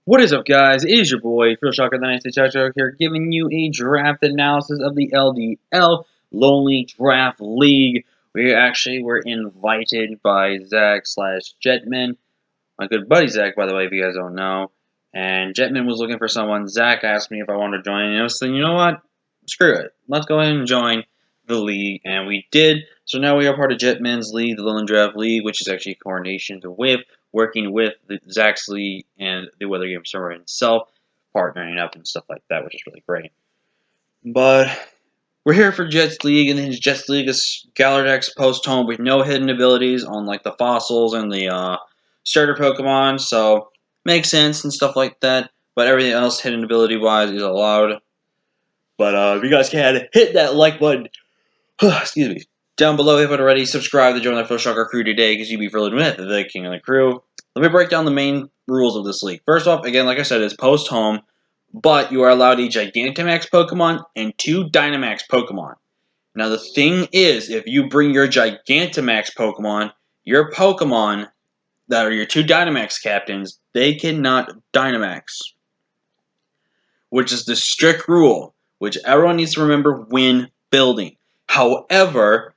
What is up, guys? It is your boy, Phil Shocker, the Nice Chacho here, giving you a draft analysis of the LDL Lonely Draft League. We actually were invited by Zach/Jetman, my good buddy Zach, by the way, if you guys don't know. And Jetman was looking for someone. Zach asked me if I wanted to join, and I was thinking, you know what? Screw it. Let's go ahead and join the league, and we did. So now we are part of Jetman's league, the Lonely Draft League, which is actually a coordination with working with Zach's league and the Weather Game server himself, partnering up and stuff like that, which is really great. But we're here for Jets League, and then Jets League is Galardex post home with no hidden abilities on like the fossils and the starter Pokemon, so makes sense and stuff like that. But everything else hidden ability wise is allowed. But if you guys can hit that like button, excuse me, down below if you haven't already, subscribe to join the Phil Shocker crew today because you'll be filled with the king of the crew. Let me break down the main rules of this league. First off, again, like I said, it's post home, but you are allowed a Gigantamax Pokemon and 2 Dynamax Pokemon. Now the thing is, if you bring your Gigantamax Pokemon, your Pokemon that are your 2 Dynamax captains, they cannot Dynamax, which is the strict rule, which everyone needs to remember when building. However,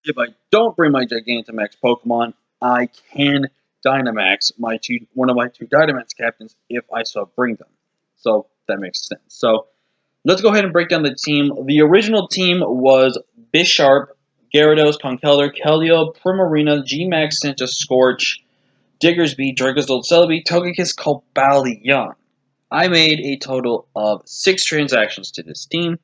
if I don't bring my Gigantamax Pokemon, I can Dynamax one of my 2 Dynamax captains if I so bring them. So that makes sense. So let's go ahead and break down the team. The original team was Bisharp, Gyarados, Conkeldurr, Keldeo, Primarina, Gmax, Santa, Scorch, Diggersby, Dracozolt, Celebi, Togekiss, Cobalion. I made a total of 6 transactions to this team.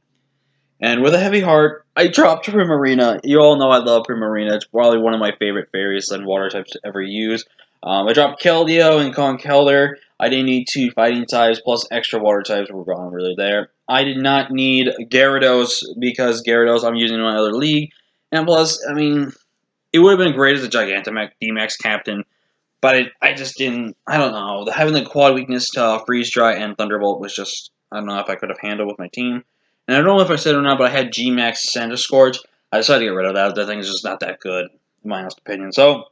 And with a heavy heart, I dropped Primarina. You all know I love Primarina. It's probably one of my favorite fairies and water types to ever use. I dropped Keldeo and Conkeldurr. I didn't need 2 fighting types, plus extra water types were gone really there. I did not need Gyarados, because Gyarados I'm using in my other league. And plus, I mean, it would have been great as a Gigantamax D-Max captain, but I just didn't, I don't know. Having the quad weakness to Freeze Dry and Thunderbolt was just, I don't know if I could have handled with my team. And I don't know if I said it or not, but I had Gmax Santa Scorch. I decided to get rid of that. That thing is just not that good, in my honest opinion. So,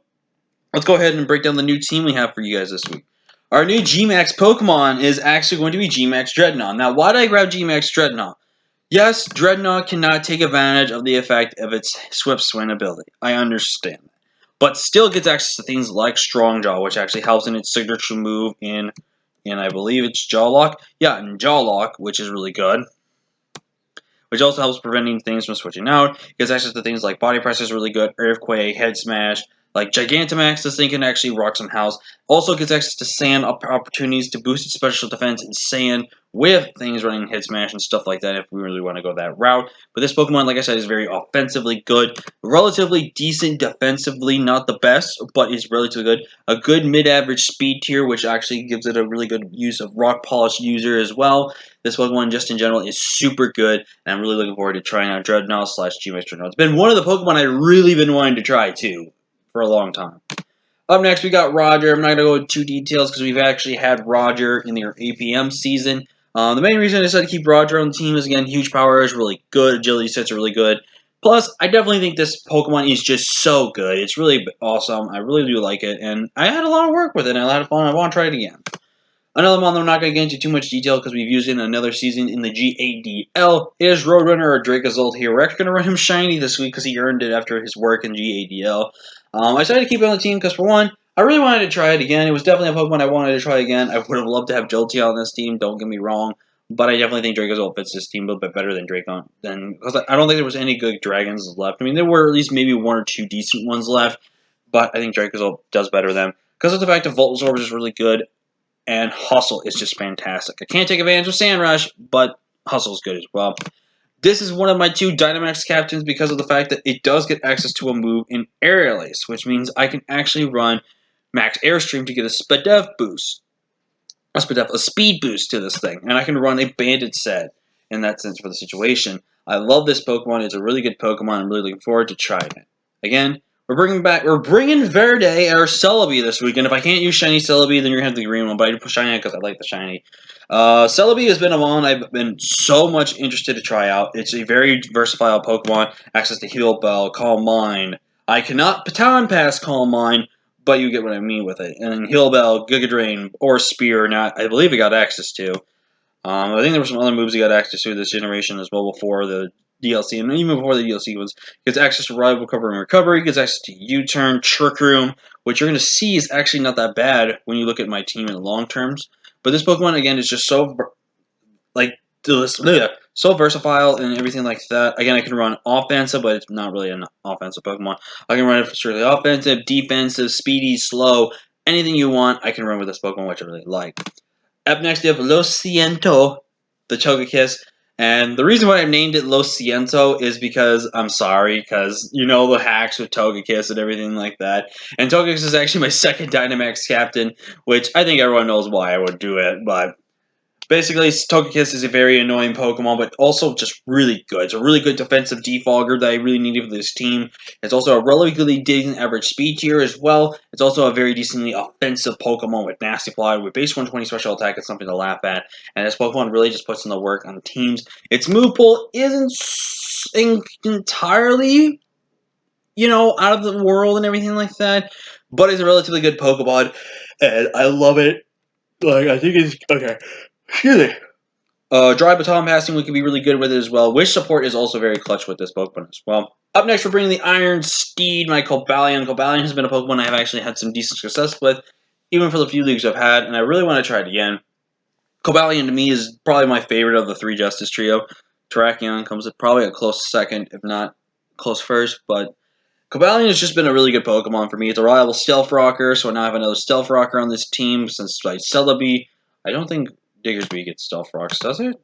let's go ahead and break down the new team we have for you guys this week. Our new Gmax Pokemon is actually going to be Gmax Dreadnought. Now, why did I grab Gmax Dreadnought? Yes, Dreadnought cannot take advantage of the effect of its Swift Swing ability. I understand that. But still gets access to things like Strong Jaw, which actually helps in its signature move in I believe it's Jaw Lock. Yeah, in Jaw Lock, which is really good. Which also helps preventing things from switching out. Gets access to things like Body Press is really good, Earthquake, Head Smash. Like Gigantamax, this thing can actually rock some house. Also gets access to Sand opportunities to boost its special defense in Sand with things running Head Smash and stuff like that if we really want to go that route. But this Pokemon, like I said, is very offensively good. Relatively decent defensively, not the best, but is relatively good. A good mid-average speed tier, which actually gives it a really good use of Rock Polish user as well. This Pokemon, just in general, is super good, and I'm really looking forward to trying out Dreadnought / Gmax Dreadnought. It's been one of the Pokemon I've really been wanting to try, too, for a long time. Up next, we got Roger. I'm not going to go into details because we've actually had Roger in the APM season. The main reason I decided to keep Roger on the team is, again, huge power is really good. Agility sets are really good. Plus, I definitely think this Pokemon is just so good. It's really awesome. I really do like it, and I had a lot of work with it, and I had a lot of fun. I want to try it again. Another one I'm not going to get into too much detail because we've used it in another season in the GADL is Roadrunner or Dracozolt here. We're actually going to run him shiny this week because he earned it after his work in GADL. I decided to keep it on the team because, for one, I really wanted to try it again. It was definitely a Pokemon I wanted to try again. I would have loved to have Jolteon on this team, don't get me wrong. But I definitely think Dracozolt fits this team a little bit better than Dracon. Because I don't think there was any good Dragons left. I mean, there were at least maybe 1 or 2 decent ones left. But I think Dracozolt does better than them. Because of the fact that Volt Absorb is really good. And Hustle is just fantastic. I can't take advantage of Sand Rush, but Hustle is good as well. This is one of my 2 Dynamax captains because of the fact that it does get access to a move in Aerial Ace, which means I can actually run Max Airstream to get a Spadef boost. A speed boost to this thing. And I can run a Bandit set in that sense for the situation. I love this Pokemon. It's a really good Pokemon. I'm really looking forward to trying it. Again, we're bringing Verde or Celebi this week, and if I can't use Shiny Celebi, then you're going to have the green one, but I do put Shiny because I like the Shiny. Celebi has been a one I've been so much interested to try out. It's a very versatile Pokemon, access to Heal Bell, Calm Mind. I cannot Baton Pass Calm Mind, but you get what I mean with it. And Heal Bell, Giga Drain, or Spear, now I believe he got access to. I think there were some other moves he got access to this generation as well before the DLC, and even before the DLC was gets access to Reliable Cover and Recovery, gets access to U-Turn, Trick Room, which you're going to see is actually not that bad when you look at my team in the long terms. But this Pokemon, again, is just so, like, so versatile and everything like that. Again, I can run offensive, but it's not really an offensive Pokemon. I can run it for strictly offensive, defensive, speedy, slow, anything you want, I can run with this Pokemon, which I really like. Up next, we have Lo Siento, the Togekiss. And the reason why I named it Lo Siento is because, I'm sorry, because you know the hacks with Togekiss and everything like that. And Togekiss is actually my second Dynamax captain, which I think everyone knows why I would do it, but basically, Togekiss is a very annoying Pokemon, but also just really good. It's a really good defensive defogger that I really needed for this team. It's also a relatively decent average speed tier as well. It's also a very decently offensive Pokemon with Nasty Plot, with base 120 special attack. It's something to laugh at. And this Pokemon really just puts in the work on the teams. Its move pool isn't entirely, out of the world and everything like that, but it's a relatively good Pokemon, and I love it. Like, I think it's... Okay. Excuse me. Dry Baton Passing, we can be really good with it as well. Wish Support is also very clutch with this Pokemon as well. Up next, we're bringing the Iron Steed, my Cobalion. Cobalion has been a Pokemon I have actually had some decent success with, even for the few leagues I've had, and I really want to try it again. Cobalion, to me, is probably my favorite of the three Justice Trio. Terrakion comes at probably a close second, if not close first, but Cobalion has just been a really good Pokemon for me. It's a reliable Stealth Rocker, so now I have another Stealth Rocker on this team since Celebi. I don't think Diggersby gets Stealth Rocks, does it?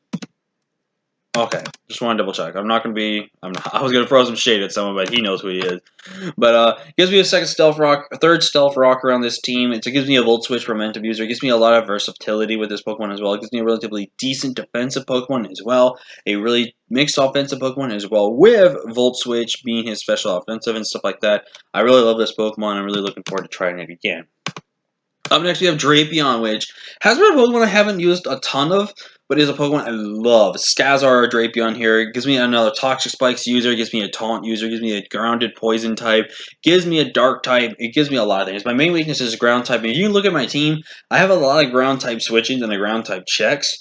Okay, just want to double check. I'm not going to be... I was going to throw some shade at someone, but he knows who he is. But it gives me a third Stealth Rocker on this team. It gives me a Volt Switch Momentum User. It gives me a lot of versatility with this Pokemon as well. It gives me a relatively decent defensive Pokemon as well. A really mixed offensive Pokemon as well, with Volt Switch being his special offensive and stuff like that. I really love this Pokemon. I'm really looking forward to trying it again. Up next, we have Drapion, which has been a Pokemon I haven't used a ton of, but is a Pokemon I love. Skazar Drapion here. It gives me another Toxic Spikes user. It gives me a Taunt user. It gives me a Grounded Poison type. It gives me a Dark type. It gives me a lot of things. My main weakness is Ground type. If you look at my team, I have a lot of Ground type switchings and the Ground type checks.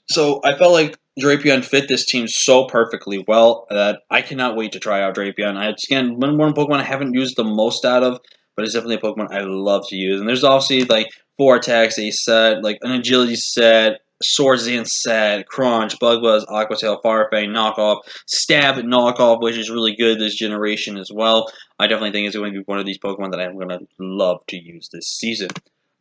So I felt like Drapion fit this team so perfectly well that I cannot wait to try out Drapion. Again, one Pokemon I haven't used the most out of, but it's definitely a Pokemon I love to use. And there's obviously like 4 attacks a set, like an agility set, Swords Dance set, Crunch, Bug Buzz, Aqua Tail, Firefang knockoff, Stab knockoff, which is really good this generation as well. I definitely think it's going to be one of these Pokemon that I'm going to love to use this season.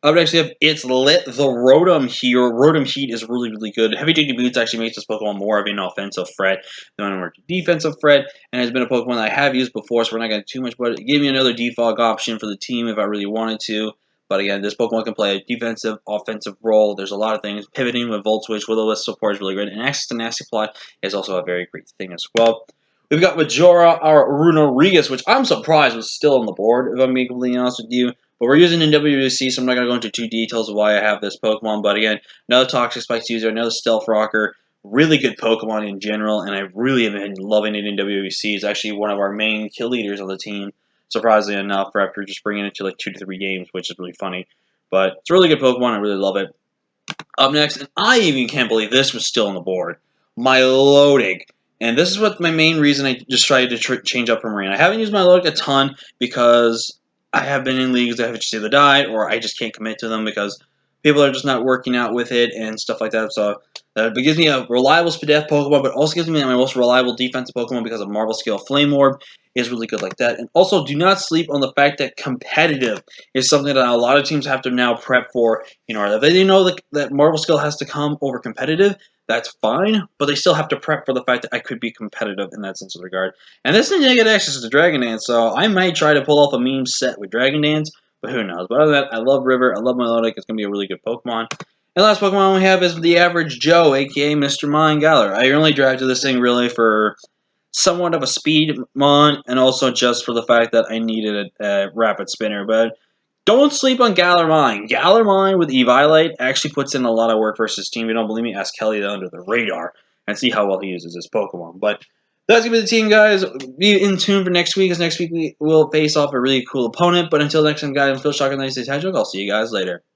Up next, we have It's Lit, the Rotom here. Rotom Heat is really, really good. Heavy Duty Boots actually makes this Pokemon more of an offensive threat than a defensive threat, and has been a Pokemon that I have used before, so we're not going to too much about it. It gave me another defog option for the team if I really wanted to, but again, this Pokemon can play a defensive, offensive role. There's a lot of things. Pivoting with Volt Switch, Will-O-Wisp support is really good, and access to Nasty Plot is also a very great thing as well. We've got Majora, our Runorigas, which I'm surprised was still on the board, if I'm being completely honest with you. But we're using in WWC, so I'm not going to go into too details of why I have this Pokemon. But again, another Toxic Spikes user, another Stealth Rocker. Really good Pokemon in general, and I really have been loving it in WWC. It's actually one of our main kill leaders on the team, surprisingly enough, after just bringing it to like 2 to 3 games, which is really funny. But it's a really good Pokemon. I really love it. Up next, and I even can't believe this was still on the board, Milotic. And this is what my main reason I just tried to change up from Marine. I haven't used Milotic a ton because I have been in leagues that have just either died or I just can't commit to them because people are just not working out with it and stuff like that. So it gives me a reliable Spadef Pokemon, but also gives me my most reliable defensive Pokemon because of Marvel Scale Flame Orb is really good like that. And also, do not sleep on the fact that competitive is something that a lot of teams have to now prep for. If they know that Marvel Skill has to come over competitive, that's fine, but they still have to prep for the fact that I could be competitive in that sense of regard. And this thing I get access to Dragon Dance, so I might try to pull off a meme set with Dragon Dance, but who knows. But other than that, I love River, I love Milotic, it's going to be a really good Pokemon. And the last Pokemon we have is the Average Joe, aka Mr. Mind Galar. I only drafted this thing really for somewhat of a speed mon, and also just for the fact that I needed a rapid spinner, but don't sleep on Galarmine. Galarmine with Eviolite actually puts in a lot of work versus team. If you don't believe me, ask Kelly under the radar and see how well he uses this Pokemon. But That's gonna be the team, guys. Be in tune for next week, because next week we will face off a really cool opponent. But until next time, guys, I'm Phil Shotgun 96 Hedgehog. I'll see you guys later.